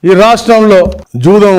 ఈ రాష్ట్రంలో జూదం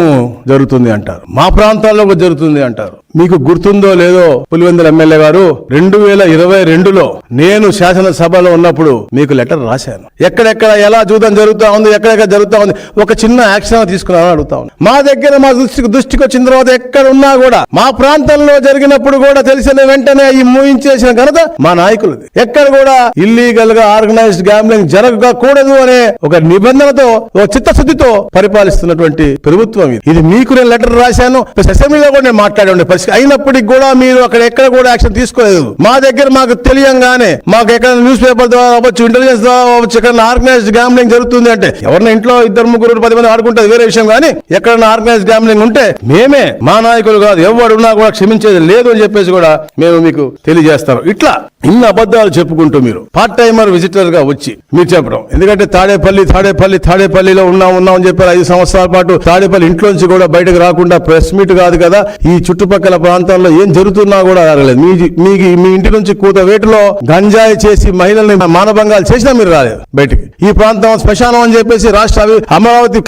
జరుగుతుంది అంటారు, మా ప్రాంతాల్లో జరుగుతుంది అంటారు. మీకు గుర్తుందో లేదో పులివెందుల ఎమ్మెల్యే గారు 2022లో నేను శాసనసభలో ఉన్నప్పుడు మీకు లెటర్ రాశాను. ఎక్కడెక్కడ ఎలా జూదం జరుగుతా ఉంది, ఎక్కడెక్కడ జరుగుతా ఉంది, ఒక చిన్న యాక్షన్ తీసుకున్నామని అడుగుతా ఉంది. మా దగ్గర మా దృష్టికి వచ్చిన తర్వాత ఎక్కడ ఉన్నా కూడా మా ప్రాంతంలో జరిగినప్పుడు కూడా తెలిసిన వెంటనే ఈ మూయించేసిన ఘనత మా నాయకులది. ఎక్కడ కూడా ఇల్లీగల్ గా ఆర్గనైజ్డ్ గ్యాంబ్లింగ్ జరగకూడదు అనే ఒక నిబంధనతో, ఒక చిత్తశుద్ధితో పరిపాలిస్తున్నటువంటి ప్రభుత్వం ఇది. మీకు నేను లెటర్ రాశాను, అసెంబ్లీలో కూడా నేను మాట్లాడే పరిస్థితి అయినప్పటికీ కూడా మీరు అక్కడ ఎక్కడ కూడా యాక్షన్ తీసుకోలేదు. మా దగ్గర మాకు తెలియంగానే, మాకు ఎక్కడ న్యూస్ పేపర్ ద్వారా అవ్వచ్చు, ఇంటెలిజెన్స్ ద్వారా అవ్వచ్చు, ఎక్కడ ఆర్గనైజ్డ్ గ్యాంబ్లింగ్ జరుగుతుంది అంటే ఎవరిన ఇంట్లో 2, 3, 10 మంది ఆడుకుంటుంది వేరే విషయం, కానీ ఎక్కడన్నా ఆర్గనైజ్డ్ గ్యాంబ్లింగ్ ఉంటే మేమే, మా నాయకులు కాదు, ఎవడున్నా కూడా క్షమించేది లేదు అని చెప్పేసి కూడా మేము మీకు తెలియజేస్తాం. ఇట్లా ఇన్ని అబద్ధాలు చెప్పుకుంటూ మీరు పార్ట్ టైమర్ విజిటర్ గా వచ్చి మీరు చెప్పడం, ఎందుకంటే తాడేపల్లిలో ఉన్నాం అని చెప్పారు. 5 సంవత్సరాల పాటు తాడేపల్లి ఇంట్లోంచి కూడా బయటకు రాకుండా ప్రెస్ మీట్ కాదు కదా, ఈ చుట్టుపక్కల ప్రాంతాల్లో ఏం జరుగుతున్నా కూడా రాలేదు. మీ ఇంటి నుంచి కూతవేటులో గంజాయి చేసి మహిళల్ని మానభంగాలు చేసినా మీరు రాలేదు బయటికి. ఈ ప్రాంతం శ్మశానం అని చెప్పేసి రాష్ట్ర అమరావతి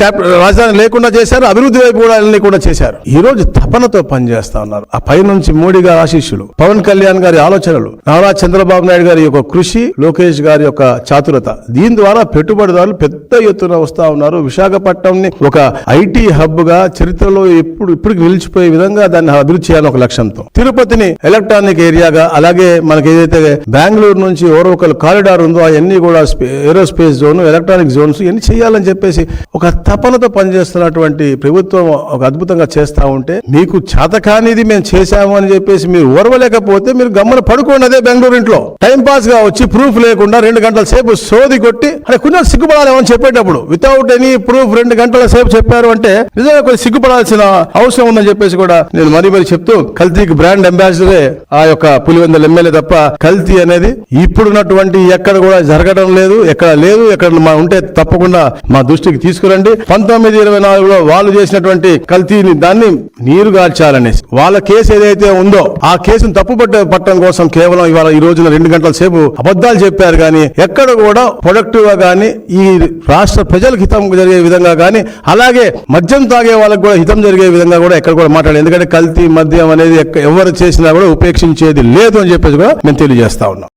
రాజధాని లేకుండా చేశారు, అభివృద్ధి వైపు కూడా చేశారు. ఈ రోజు తపనతో పనిచేస్తా ఉన్నారు. ఆ పై నుంచి మోడీ గారి ఆశీస్సులు, పవన్ కళ్యాణ్ గారి ఆలోచనలు, నారా చంద్రబాబు నాయుడు గారి యొక్క కృషి, లోకేష్ గారి యొక్క చాతురత, దీని ద్వారా పెట్టుబడిదారులు పెద్ద ఎత్తున వస్తా ఉన్నారు. విశాఖపట్నం ని ఒక ఐటీ హబ్ గా చరిత్రలో ఇప్పటికి నిలిచిపోయే విధంగా దాన్ని అభివృద్ధి చేయాలని ఒక లక్ష్యంతో, తిరుపతిని ఎలక్ట్రానిక్ ఏరియాగా, అలాగే మనకి ఏదైతే బెంగళూరు నుంచి ఓరోకల్ కారిడార్ ఉందో అవన్నీ కూడా ఏరోస్పేస్ జోన్, ఎలక్ట్రానిక్ జోన్స్ ఇవన్నీ చేయాలని చెప్పేసి ఒక తపనతో పనిచేస్తున్నటువంటి ప్రభుత్వం ఒక అద్భుతంగా చేస్తా ఉంటే, మీకు చేతకానిది మేము చేశాము అని చెప్పేసి మీరు ఓర్వలేకపోతే మీరు గమ్మన పడుకోండి. అదే బెంగళూరు ఇంట్లో టైం పాస్ గా వచ్చి ప్రూఫ్ లేకుండా 2 గంటల సేపు సోది కొట్టి, అంటే కొంచెం సిగ్గుపడాలేమని చెప్పేటప్పుడు వితౌట్ ఎనీ ప్రూఫ్ 2 గంటల సేపు చెప్పారు అంటే నిజంగా కొంచెం సిగ్గుపడాల్సిన అవసరం ఉందని చెప్పేసి కూడా నేను మరీ చెప్తూ, కల్తీకి బ్రాండ్ అంబాసిడరే ఆ యొక్క పులివెందుల ఎమ్మెల్యే తప్ప కల్తీ అనేది ఇప్పుడున్నటువంటి ఎక్కడ కూడా జరగడం లేదు, ఎక్కడ ఉంటే తప్పకుండా మా దృష్టికి తీసుకురండి. 1924లో వాళ్ళు చేసినటువంటి కల్తీని దాన్ని నీరు గార్చాలనేసి వాళ్ళ కేసు ఏదైతే ఉందో ఆ కేసును తప్పు పట్టడం కోసం కేవలం ఇవాళ ఈ రోజున 2 గంటల సేపు అబద్ధాలు చెప్పారు. కానీ ఎక్కడ కూడా ప్రొడక్టివ్ గా కానీ ఈ రాష్ట్ర ప్రజలకు హితం జరిగే విధంగా కానీ, అలాగే మద్యం తాగే వాళ్ళకు కూడా హితం జరిగే విధంగా కూడా ఎక్కడ కూడా మాట్లాడాలి. ఎందుకంటే కల్తీ మద్యం అనేది ఎవరు చేసినా కూడా ఉపేక్షించేది లేదు అని చెప్పేసి కూడా మేము తెలియజేస్తా ఉన్నాం.